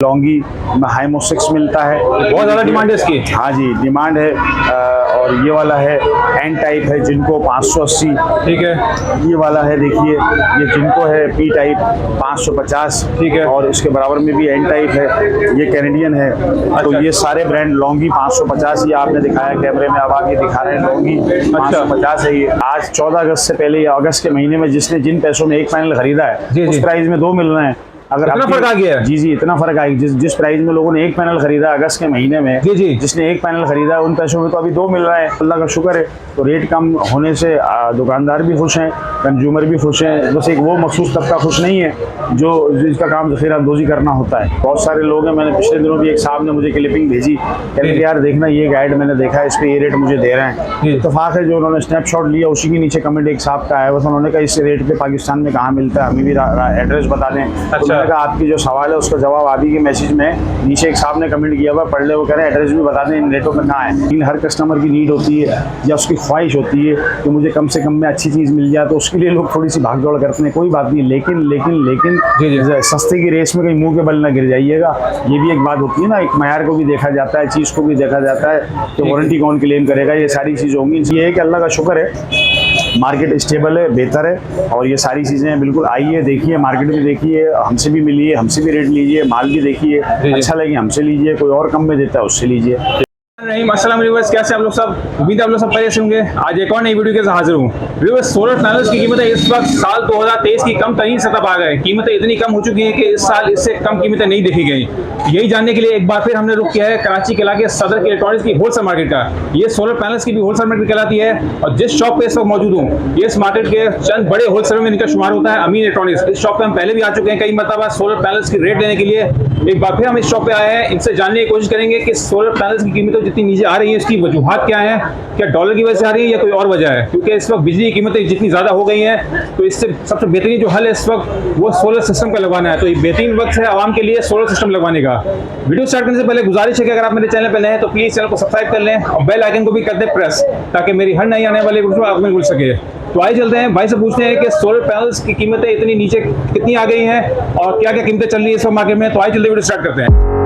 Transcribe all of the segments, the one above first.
Longi हाइमो 6 मिलता है, बहुत ज़्यादा डिमांड है इसकी। हाँ जी, डिमांड है। और ये वाला है एन टाइप है जिनको 580, ठीक है। ये वाला है देखिए, ये जिनको है पी टाइप 550, ठीक है। और इसके बराबर में भी एन टाइप है, ये कैनेडियन है। तो ये सारे ब्रांड लॉन्गी 550, ये आपने दिखाया कैमरे में, अब आगे दिखा रहे हैं लॉन्गी 550 है। ये आज 14 अगस्त से पहले या अगस्त के महीने में जिसने जिन पैसों में एक पैनल खरीदा है उस प्राइस में 2 मिल रहे हैं। अगर इतना फर्क आ गया है? जी, इतना फर्क आएगा। जिस प्राइस में लोगों ने एक पैनल खरीदा अगस्त के महीने में, जिसने एक पैनल खरीदा उन पैसों में तो अभी 2 मिल रहा है। अल्लाह का शुक्र है। तो रेट कम होने से दुकानदार भी खुश हैं, कंज्यूमर भी खुश हैं। बस एक वो मखसूस तबका खुश नहीं है जो जिसका काम ज़ख़ीरा अंदोज़ी करना होता है। बहुत सारे लोग हैं। मैंने पिछले दिनों भी एक साहब ने मुझे क्लिपिंग भेजी, कहते कि यार देखना ये गाइड मैंने देखा है, इस पर ये रेट मुझे दे रहे हैं। इत्तेफाक है जो उन्होंने स्नैपशॉट लिया उसी के नीचे कमेंट एक साहब का आया, बस उन्होंने कहा इस रेट पे पाकिस्तान में कहाँ मिलता है, हमें भी एड्रेस बता दें। उन्होंने कहा आपकी जो सवाल है उसका जवाब अभी के मैसेज में नीचे एक साहब ने कमेंट किया हुआ, पढ़ ले। वो कह रहे हैं एड्रेस भी बता दें इन रेटों में कहाँ है। लेकिन हर कस्टमर की नीड होती है या उसकी ख्वाहिश होती है कि मुझे कम से कम में अच्छी चीज़ मिल जाए, तो उसके लिए लोग थोड़ी सी भाग दौड़ करते हैं, कोई बात नहीं। लेकिन सस्ते की रेस में कहीं मुंह के बल ना गिर जाइएगा, ये भी एक बात होती है ना। एक मयार को भी देखा जाता है, चीज़ को भी देखा जाता है कि वारंटी कौन क्लेम करेगा, ये सारी चीज़ होंगी। ये है कि अल्लाह का शुक्र है मार्केट स्टेबल है, बेहतर है, और ये सारी चीज़ें बिल्कुल आइए देखिए, मार्केट में देखिए, हमसे भी मिलिए, हमसे भी रेट लीजिए, माल भी देखिए, अच्छा लगे हमसे लीजिए, कोई और कम में देता है उससे लीजिए। अस्सलाम वालेकुम, कैसे आप लोग सब? उम्मीद है आप लोग सब पहले से होंगे। आज एक और नई वीडियो के साथ हाजिर हूँ। व्यूअर्स, सोलर पैनल्स की कीमतें इस वक्त साल 2023 की कम तरीन सतह पर आ गए। कीमतें इतनी कम हो चुकी हैं कि इस साल इससे कम कीमतें नहीं देखी गई। यही जानने के लिए एक बार फिर हमने रुख किया है कराची के इलाके सदर के इलेक्ट्रॉनिक्स की होलसेल मार्केट का। ये सोलर पैनल्स की भी होलसेल मार्केट कहलाती है, और जिस शॉप पे इस वक्त मौजूद हूँ ये इस मार्केट के चंद बड़े होलसेलर में इनका शुमार होता है, अमीन इलेक्ट्रॉनिक्स। इस शॉप पे हम पहले भी आ चुके हैं कई मरतबा सोलर पैनल्स की रेट लेने के लिए। एक बार फिर हम इस शॉप पे आए हैं, इनसे जानने की कोशिश करेंगे कि सोलर पैनल्स की कीमतें जितनी नीचे आ रही है इसकी वजूहात क्या है, क्या डॉलर की वजह से आ रही है या कोई और वजह है। क्योंकि इस वक्त बिजली की कीमतें जितनी ज़्यादा हो गई हैं, तो इससे सबसे बेहतरीन जो हल है इस वक्त वो सोलर सिस्टम का लगवाना है। तो ये बेहतरीन वक्त है आवाम के लिए सोलर सिस्टम लगवाने का। वीडियो स्टार्ट करने से पहले गुजारिश है कि अगर आप मेरे चैनल पर नए हैं तो प्लीज़ चैनल को सब्सक्राइब कर लें और बेल आइकन को भी कर दें प्रेस, ताकि मेरी हर नई आने वाली वीडियो आप में मिल सके। तो आइए चलते हैं, भाई से पूछते हैं कि सोलर पैनल्स की कीमतें इतनी नीचे कितनी आ गई हैं और क्या क्या कीमतें चल रही है इस वक्त मार्केट में। तो आइए चलते वीडियो स्टार्ट करते हैं।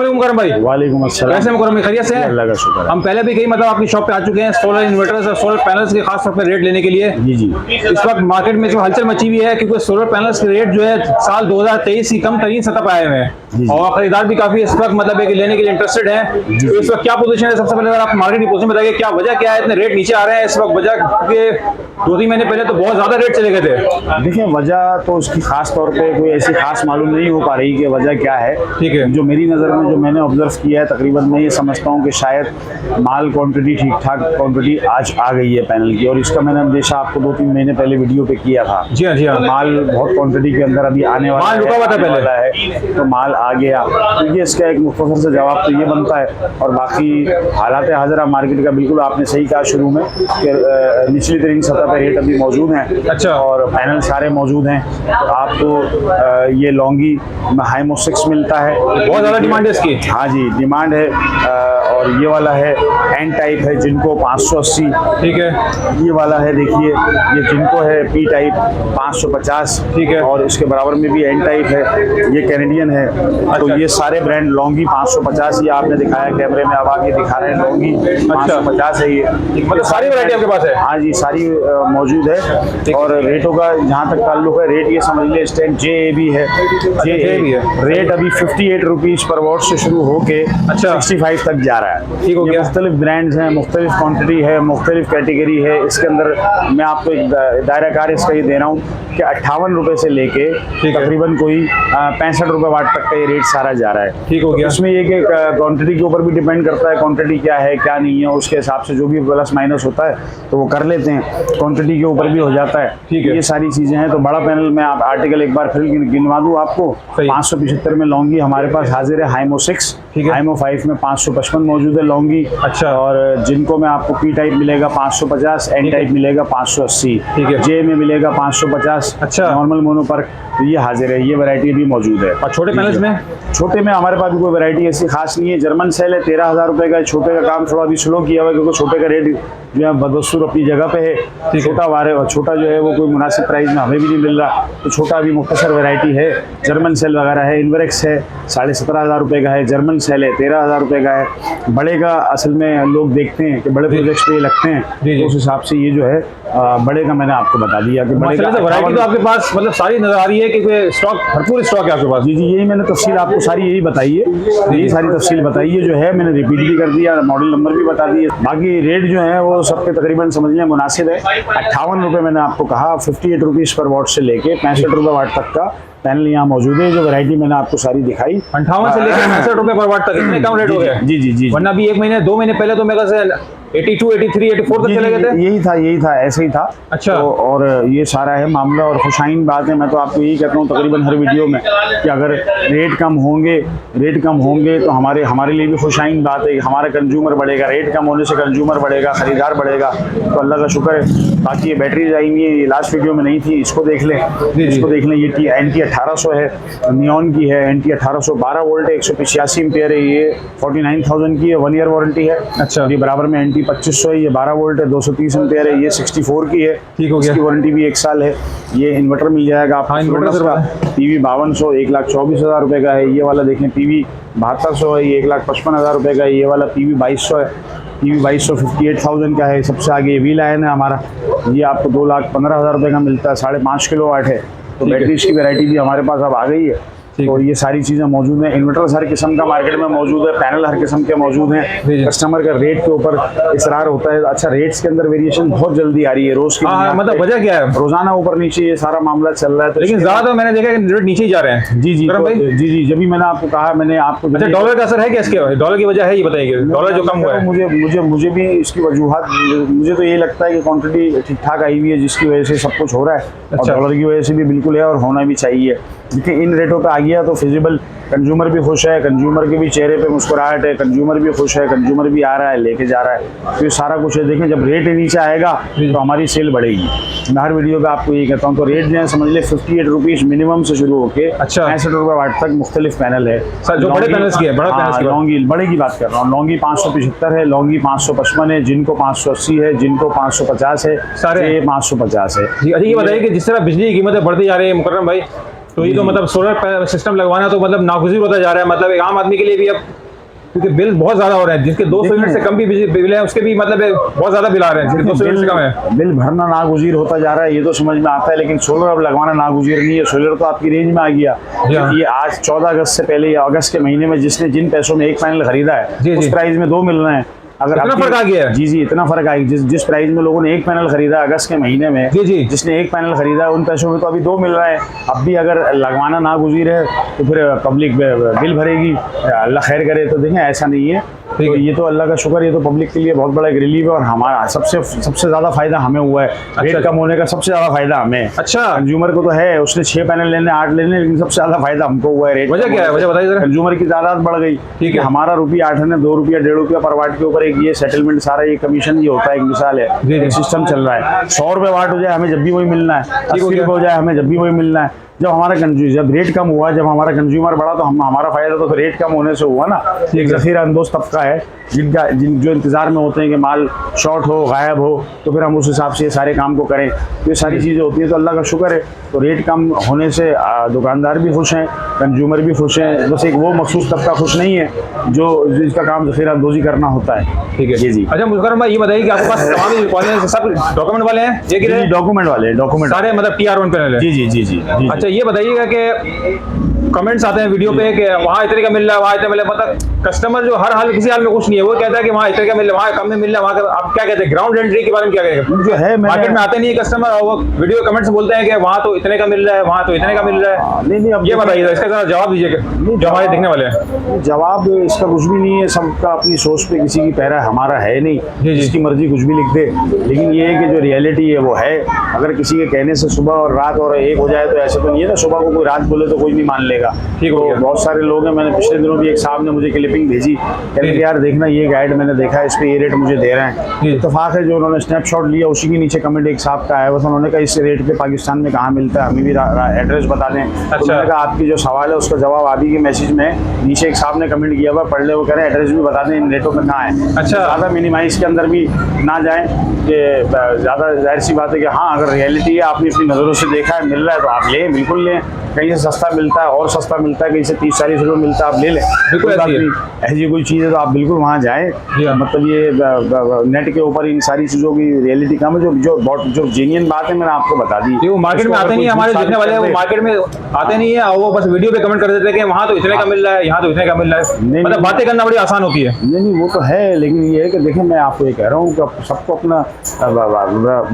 मुकरम भाई, वालेकुम अस्सलाम। कैसे मुकरम, खैरियत से? अल्लाह का शुक्र। हम पहले भी कई मतलब आपकी शॉप पे आ चुके हैं सोलर इन्वर्टर्स और सोलर पैनल्स के खास तौर पे रेट लेने के लिए। जी। इस वक्त मार्केट में जो हलचल मची हुई है, क्योंकि सोलर पैनल्स के रेट जो है साल 2023 की कम तरीन सतह पर आए हुए हैं और खरीदार भी काफी इस वक्त मतलब है कि लेने के लिए इंटरेस्टेड है। तो इस वक्त क्या पोजीशन है? सबसे पहले अगर आप मार्केट की पोजीशन बताइए, क्या वजह क्या है इतने रेट नीचे आ रहे हैं इस वक्त? वजह क्योंकि 2-3 महीने पहले तो बहुत ज्यादा रेट चले गए थे। देखिए, वजह तो उसकी खास तौर पे कोई ऐसी खास मालूम नहीं हो पा रही कि वजह क्या है। ठीक है। जो मेरी नज़र में जो मैंने ऑब्जर्व किया है, तकरीबन मैं ये समझता हूँ कि शायद माल क्वांटिटी ठीक ठाक क्वांटिटी आज आ गई है पैनल की, और इसका मैंने अंदेशा आपको 2-3 महीने पहले वीडियो पे किया था। जी हाँ। माल बहुत क्वांटिटी के अंदर अभी आने वाला माल रुका हुआ था पहले है, तो माल आ गया। तो ये इसका एक मुख्तसर से जवाब तो ये बनता है। और बाकी हालात हाज़िरा मार्केट का बिल्कुल आपने सही कहा शुरू में कि निचली तरीन सतह पर रेट अभी मौजूद हैं। अच्छा। और पैनल सारे मौजूद हैं। तो आपको ये लॉन्गी हाइमो 6 मिलता है, बहुत ज़्यादा डिमांड है इसकी। हाँ जी, डिमांड है। और ये वाला है एन टाइप है जिनको 580, ठीक है। ये वाला है देखिए, ये जिनको है पी टाइप 550, ठीक है। और इसके बराबर में भी एन टाइप है, ये कैनेडियन है। तो ये सारे ब्रांड लॉन्गी 550, ये आपने दिखाया कैमरे में, अब आगे दिखा रहे हैं लॉन्गी 550 है। ये मतलब सारी वैरायटी आपके पास है? हाँ जी, सारी मौजूद है। और रेटों का जहाँ तक ताल्लुक है, रेट ये समझ ले स्टैंड JAB है। रेट अभी 58 रुपीज़ पर वॉट से शुरू होके 65 तक जा रहा है। ठीक हो गया। मुख्तलिफ ब्रांड्स हैं, मुख्तलिफ क्वांटिटी है, मुख्तलिफ कैटेगरी है। इसके अंदर मैं आपको एक दायरा कार इसका ये दे रहा हूँ कि 58 रुपये से लेके तकरीबन कोई 65 रुपये वाट तक का ये रेट सारा जा रहा है। ठीक हो गया। उसमें ये कि क्वांटिटी के ऊपर भी डिपेंड करता है, क्वांटिटी क्या है क्या नहीं है, उसके हिसाब से जो भी प्लस माइनस होता है तो वो कर लेते हैं। क्वांटिटी के ऊपर भी हो जाता है। ठीक है, ये सारी चीज़ें हैं। तो बड़ा पैनल में आप आर्टिकल एक बार फिर गिनवा दूँ आपको। 575 में लॉन्गी हमारे पास हाजिर है हाइमो 6, ठीक है। IMO 5 में 555 मौजूद है लॉन्गी। अच्छा। और जिनको में आपको P टाइप मिलेगा 550, N टाइप मिलेगा 580, ठीक है। J में मिलेगा 550। अच्छा। नॉर्मल मोनोपर्क तो ये हाजिर है, ये वैरायटी भी मौजूद है। और छोटे पैनल्स में? छोटे में हमारे पास भी कोई वैरायटी ऐसी खास नहीं है। जर्मन सेल है 13,000 रुपए का। छोटे का काम थोड़ा अभी स्लो किया हुआ है क्योंकि छोटे का रेट जो है बदस्तूर अपनी जगह पे है। छोटा वारे और छोटा जो है वो कोई मुनासिब प्राइस में हमें भी नहीं मिल रहा, तो छोटा अभी मुख्तसर वैरायटी है। जर्मन सेल वगैरह है, इन्वरेक्स है 17,500 रुपये का है। जर्मन सेल है 13,000 रुपये का है। बड़े का असल में लोग देखते हैं कि बड़े प्रोजेक्ट्स पे ये लगते हैं, तो उस हिसाब से ये जो है बड़े का मैंने आपको बता दिया कि बड़े का वैरायटी तो आपके पास मतलब सारी नजर आ रही है कि स्टॉक भरपूर स्टॉक है आपके पास। जी जी, यही मैंने तफसील आपको सारी यही बताई है, यही सारी तफसील बताई है जो है। मैंने रिपीट भी कर दिया, मॉडल नंबर भी बता दिए। बाकी रेट जो है वो सबके तकरीबन समझ लें मुनासिब है। 58 रुपये मैंने आपको कहा, 58 रुपीज़ पर वाट से लेके 65 रुपये वाट तक का पैनल यहाँ मौजूद है। जो वैरायटी मैंने आपको सारी दिखाई 58 से लेकर 65 रुपये पर वाट तक, इतने कम रेट हो गए। जी जी जी, वरना भी 1 महीने 2 महीने पहले तो मेरे से 82, 83, 84 तक चले गए थे। यही था ऐसे ही था। अच्छा। तो और ये सारा है मामला और खुशाइन बात है। मैं तो आपको यही कहता हूँ तकरीबन हर वीडियो में कि अगर रेट कम होंगे तो हमारे लिए भी खुशाइन बात है। हमारा कंज्यूमर बढ़ेगा, रेट कम होने से कंज्यूमर बढ़ेगा, ख़रीदार बढ़ेगा, तो अल्लाह का शुक्र है। बाकी ये बैटरीज आई हुई है, ये लास्ट वीडियो में नहीं थी, इसको देख लें, इसको देख लें। ये NT 1800 है, नियॉन की है। NT 1800 12 वोल्ट है, 185 एम्पियर है। ये 49,000 की है, 1 ईयर वारंटी है। अच्छा। ये बराबर में NT 2500 है, ये 12 वोल्ट है, 230 एम्पियर है। ये 64 की है, ठीक हो गया। इसकी वारंटी भी 1 साल है। ये इन्वर्टर मिल जाएगा आपको। हाँ, इन्वर्टर का PV 5200 1,24,000 रुपये का है। ये वाला देखें PV 7200 है, ये 1,55,000 रुपये का है। ये वाला PV 2200 है, PV 2200 58,000 का है। सबसे आगे ये वी लाइन है हमारा, ये आपको 2,15,000 रुपये का मिलता है, 5.5 किलोवाट है। तो बैटरीज की वैरायटी भी हमारे पास अब आ गई है। तो ये सारी चीज़ें मौजूद हैं। इन्वर्टर हर किस्म का मार्केट में मौजूद है, पैनल हर किस्म के मौजूद हैं। कस्टमर का रेट के ऊपर इसरार होता है। अच्छा, रेट्स के अंदर वेरिएशन बहुत जल्दी आ रही है रोज़ की। मतलब वजह क्या है? रोजाना ऊपर नीचे ये सारा मामला चल रहा है। तो लेकिन ज़्यादा मैंने देखा कि रेट नीचे ही जा रहे हैं। जी जी करम भाई? जी जी, जब भी मैंने आपको कहा, मैंने आपको अच्छा, डॉलर का असर है क्या इसके? डॉलर की वजह है ये बताइए, डॉलर जो कम हुआ है। मुझे भी इसकी वजूहत, मुझे तो ये लगता है कि क्वांटिटी ठीक ठाक आई हुई है जिसकी वजह से सब कुछ हो रहा है। और डॉलर की वजह से भी बिल्कुल है और होना भी चाहिए। देखिए इन रेटों पे आ गया तो फिजिबल, कंज्यूमर भी खुश है, कंज्यूमर के भी चेहरे पे मुस्कुराहट है, कंज्यूमर भी खुश है, कंज्यूमर भी आ रहा है, लेके जा रहा है। तो ये सारा कुछ है। देखें जब रेट नीचे आएगा तो हमारी सेल बढ़ेगी। मैं हर वीडियो पे आपको ये कहता हूँ। तो रेट जो है समझ ले 58 रुपीज़ मिनिमम से शुरू होके 65 रुपये वाट तक मुख्तलिफ पैनल है। जो बड़े पैनल्स की है, बड़ा पैनल्स की लॉन्गी बड़े की बात कर रहा हूँ। लॉन्गी 575 है, लॉन्गी 555 है, जिनको 580 है, जिनको 550 है, सारे 550 है। अच्छा, ये बताइए कि जिस तरह बिजली की कीमतें बढ़ती जा रही है मुकर्रम भाई, तो ये तो मतलब सोलर सिस्टम लगवाना तो मतलब नागुज़ीर होता जा रहा है। मतलब एक आम आदमी के लिए भी अब, क्योंकि बिल बहुत ज़्यादा हो रहे हैं, जिसके 200 यूनिट से कम भी बिल है उसके भी मतलब बहुत ज़्यादा बिल आ रहे हैं, जिसके 200 यूनिट से कम है। बिल भरना नागुज़ीर होता जा रहा है, ये तो समझ में आता है। लेकिन सोलर अब लगवाना नागुज़ीर नहीं है। सोलर तो आपकी रेंज में आ गया। ये आज 14 अगस्त से पहले या अगस्त के महीने में जिसने जिन पैसों में एक पैनल खरीदा है उस प्राइस में 2 मिल रहे हैं। अगर इतना फर्क आ गया है? जी, इतना फर्क आ गया। जिस प्राइस में लोगों ने एक पैनल खरीदा अगस्त के महीने में, जिसने एक पैनल खरीदा उन पैसों में तो अभी 2 मिल रहा है। अब भी अगर लगवाना नागुज़ीर है तो फिर पब्लिक बिल भरेगी, अल्लाह खैर करे। तो देखें ऐसा नहीं है। तो ये तो अल्लाह का शुक्र, ये तो पब्लिक के लिए बहुत बड़ा एक रिलीफ है। और हमारा सबसे ज़्यादा फायदा हमें हुआ है। रेट कम होने का सबसे ज़्यादा फायदा हमें। अच्छा, कंज्यूमर को तो है, उसने 6 पैनल लेने 8 लेने, लेकिन सबसे ज़्यादा फायदा हमको हुआ है। रेट वजह क्या है? वजह बताइए जरा। कंज्यूमर की तादाद बढ़ गई। ठीक है, हमारा रुपया 8 है, 2 रुपया 1.5 रुपया पर वाट के ऊपर एक ये सेटलमेंट सारा ये कमीशन ये होता है। एक मिसाल है, सिस्टम चल रहा है। 100 रुपये वाट हो जाए हमें जब भी वही मिलना है, 80 रुपये हो जाए हमें जब भी वही मिलना है। जब रेट कम हुआ, जब हमारा कंज्यूमर बढ़ा तो हमारा फायदा तो रेट कम होने से हुआ ना। एक ज़ख़ीरा अंदोज़ तबका है जो इंतज़ार में होते हैं कि माल शॉर्ट हो, गायब हो, तो फिर हम उस हिसाब से सारे काम को करें। तो ये सारी चीज़ें होती हैं। तो अल्लाह का शुक्र है। तो रेट कम होने से दुकानदार भी खुश हैं, कंज्यूमर भी खुश हैं। बस एक वो मखसूस तबका खुश नहीं है जो जिसका काम ज़ख़ीरा अंदोज़ी करना होता है। ठीक है जी। अच्छा मुकर्रम भाई, ये बताइए कि आपके पास तमाम सब डॉक्यूमेंट वाले हैं? ये डॉक्यूमेंट वाले सारे मतलब TR1 पैनल है? जी। अच्छा, ये बताइएगा कि कमेंट्स आते हैं वीडियो पे कि वहाँ इतने का मिल रहा है, वहाँ इतने मिल रहा है। मतलब कस्टमर जो हर हाल किसी हाल में खुश नहीं है, वो कहता है कि वहाँ इतने का मिल रहा है, वहाँ कम में मिल रहा है, वहाँ का आप क्या कहते हैं? ग्राउंड रेंट्री के बारे में क्या कहेंगे? जो है मार्केट में आते नहीं है कस्टमर और वो वीडियो कमेंट्स बोलते हैं कि वहाँ तो इतने का मिल रहा है, वहाँ तो इतने का मिल रहा है। नहीं, अब ये बताइए, इसका जरा जवाब दीजिएगा जो हमारे देखने वाले हैं। जवाब इसका कुछ भी नहीं है। सबका अपनी सोच पे, किसी की पैरा हमारा है नहीं, जिसकी मर्जी कुछ भी लिख दे। लेकिन ये है कि जो रियलिटी है वो है। अगर किसी के कहने से सुबह और रात और एक हो जाए तो ऐसे तो नहीं है ना, सुबह को कोई रात बोले तो कोई नहीं मान लेगा। मिलेगा। ठीक हो तो गया। बहुत सारे लोग हैं, मैंने पिछले दिनों भी एक साहब ने मुझे क्लिपिंग भेजी, कह रहे जी। कि यार देखना ये गाइड मैंने देखा है, इस पे ये रेट मुझे दे रहे हैं। जी। इत्तेफाक है जो उन्होंने स्नैपशॉट लिया उसी के नीचे कमेंट एक साहब का आया, बस उन्होंने कहा इस रेट पे पाकिस्तान में कहाँ मिलता है, हमें भी एड्रेस बता दें। तो मैंने कहा आपकी जो सवाल है उसका जवाब आप ही के मैसेज में नीचे एक साहब ने कमेंट किया हुआ, पढ़ ले, वो कह रहे हैं एड्रेस भी बता दें इन रेटों में कहाँ है। अच्छा। ज़्यादा मिनिमाइज के अंदर भी ना जाएं कि ज़्यादा जाहिर सी बात है कि हाँ अगर रियलिटी है आपने अपनी नज़रों से देखा है मिल रहा है तो आप लें, बिल्कुल लें। कहीं से सस्ता मिलता है और सस्ता मिलता है, कहीं से 30-40 रुपये मिलता है, आप ले लें, बिल्कुल कोई बात ऐसी है। नहीं। ऐसी कोई चीज़ है तो आप बिल्कुल वहाँ जाएँ। जी हाँ। मतलब ये नेट के ऊपर इन सारी चीज़ों की रियलिटी कम है, जो जेन्युइन बात है मैंने आपको बता दी। ये वो मार्केट में इसको आते अगर नहीं है, कोई हमारे झूठ देखने वाले हैं, वो साबित कर मार्केट में आते नहीं है, वो बस वीडियो पे कमेंट कर देते हैं कि वहाँ तो इतने का मिल रहा है, यहाँ तो इतने का मिल रहा है। नहीं, मतलब बातें करना बड़ी आसान होती है। नहीं वो तो है, लेकिन ये है कि देखिए मैं आपको ये कह रहा हूँ कि सबको अपना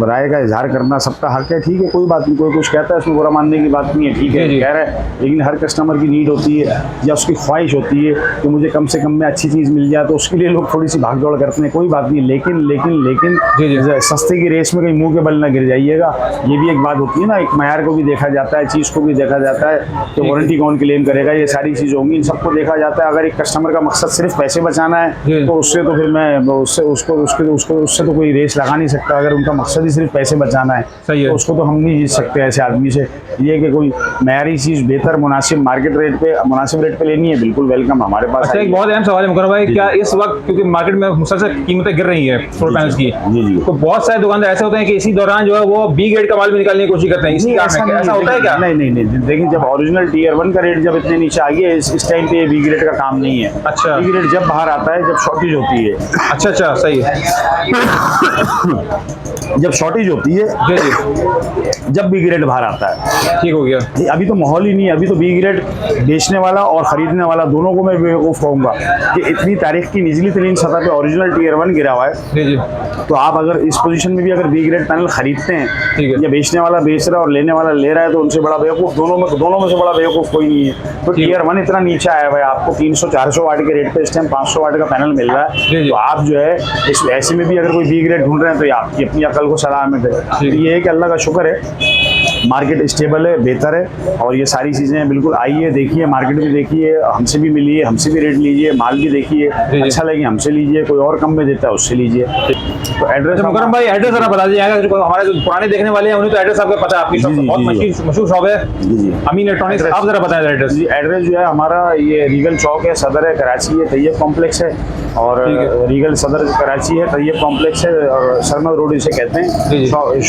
राय का इजहार करना सबका हक है, ठीक है, कोई बात नहीं, कोई कुछ कहता है उसमें बुरा मानने की बात नहीं है, ठीक है, जी, जी। कह रहा है। लेकिन हर कस्टमर की नीड होती है या उसकी ख्वाहिश होती है कि मुझे कम से कम में अच्छी चीज़ मिल जाए, तो उसके लिए लोग थोड़ी सी भाग दौड़ करते हैं, कोई बात नहीं। लेकिन लेकिन लेकिन जी, जी। सस्ते की रेस में कहीं मुंह के बल ना गिर जाइएगा, ये भी एक बात होती है ना, एक मयार को भी देखा जाता है, चीज़ को भी देखा जाता है कि वारंटी कौन क्लेम करेगा, ये सारी चीज़ होंगी, इन सबको देखा जाता है। अगर एक कस्टमर का मकसद सिर्फ पैसे बचाना जी। है तो उससे तो फिर मैं उससे तो कोई रेस लगा नहीं सकता। अगर उनका मकसद ही सिर्फ पैसे बचाना है सही है। तो उसको तो हम नहीं जीत सकते ऐसे आदमी से। ये कि कोई मयारी चीज़ बेहतर मुनासिब मार्केट रेट पे मुनासिब रेट पे लेनी है, बिल्कुल वेलकम हमारे पास। अच्छा, एक बहुत अहम सवाल है मुकर्रम भाई, क्या इस वक्त क्योंकि मार्केट में मुसलसल कीमतें गिर रही है सोलर पैनल्स की, जी जी। तो बहुत सारे दुकानदार ऐसे होते हैं कि इसी दौरान जो है वो बी ग्रेड का माल भी निकालने की कोशिश करते हैं, इसी नहीं, कारण नहीं, ऐसा होता है क्या? नहीं देखिए, जब ओरिजिनल टीयर 1 का रेट जब इतने नीचे आ गया, इस टाइम पे बी ग्रेड का काम नहीं है। अच्छा। बी ग्रेड जब बाहर आता है जब शॉर्टेज होती है, अच्छा सही है। जब शॉर्टेज होती है जी जी, जब बी ग्रेड बाहर आता है। ठीक हो गया। अभी तो माहौल ही नहीं है, अभी तो बी ग्रेड बेचने वाला और खरीदने वाला दोनों को मैं बेवकूफ़ कहूँगा कि इतनी तारीख की निचली तरीन सतह पे ओरिजिनल टीयर 1 गिरा हुआ है। जी जी, तो आप अगर इस पोजीशन में भी अगर बी ग्रेड पैनल खरीदते हैं ठीक है। या बेचने वाला बेच रहा है और लेने वाला ले रहा है तो उनसे बड़ा बेवकूफ़ दोनों में से बड़ा बेवकूफ़ कोई नहीं है। तो ठीक है। टीयर 1 इतना नीचे आया हुआ है, आपको 300-400 वाट के रेट पे इस टाइम 500 वाट का पैनल मिल रहा जी, है। जी। तो आप जो है इस ऐसे में भी अगर कोई बी ग्रेड ढूंढ रहे हैं तो ये आपकी अपनी अकल को सलामत है। ठीक। ये है कि अल्लाह का शुक्र है मार्केट स्टेबल है, बेहतर है, और ये सारी चीज़ें बिल्कुल आइए देखिए, मार्केट भी देखिए, हमसे भी मिलिए, हमसे भी रेट लीजिए, माल भी देखिए, जी। अच्छा लगे हमसे लीजिए, कोई और कम में देता है उससे लीजिए। तो एड्रेस अच्छा मुकर्रम भाई, एड्रेस जरा बता दीजिए, जो हमारे जो पुराने देखने वाले हैं उन्हें तो एड्रेस आपको पता है, आपकी शॉप जी, बहुत जी, मशहूर शॉप है जी जी। अमीन इलेक्ट्रॉनिक्स, Address- आप जरा बताएं एड्रेस। जी एड्रेस जो है हमारा ये रीगल चौक है, सदर है, कराची है, तैयब कॉम्प्लेक्स है, और ठीक है। रीगल सदर कराची है, तैयब कॉम्प्लेक्स है, और सरमद रोड इसे कहते जी, जी। हैं।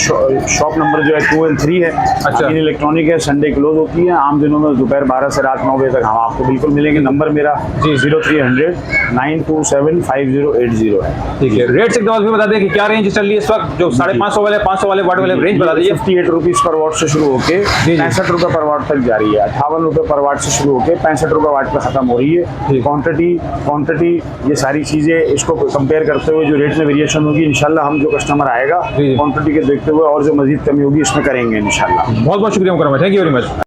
शॉप नंबर जो है 2 और 3 है। अच्छा। अमीन इलेक्ट्रॉनिक है, संडे क्लोज होती है, आम दिनों में दोपहर 12 से रात 9 बजे तक हम आपको बिल्कुल मिलेंगे। नंबर मेरा जी। 0300 927 5080 है। ठीक है, रेट से एक दफा बता दें कि क्या रेंज चल रही है इस वक्त, जो 550 वाले 500 वाले वाट वाले रेंज बता दीजिए। 58 रुपीज़ पर वाट से शुरू होके जी। 65 रुपये पर वाट तक जा रही है। 58 रुपये पर वाट से शुरू होके 65 रुपये वाट पे ख़त्म हो रही है। ठीक। क्वांटिटी ये सारी चीज़ें इसको कंपेयर करते हुए जो रेट में वेरिएशन होगी इंशाल्लाह हम जो कस्टमर आएगा जी। क्वांटिटी के देखते हुए और जो मजीद कमी होगी इसमें करेंगे इंशाल्लाह। बहुत बहुत शुक्रिया मुकर्रम भाई, थैंक यू वेरी मच।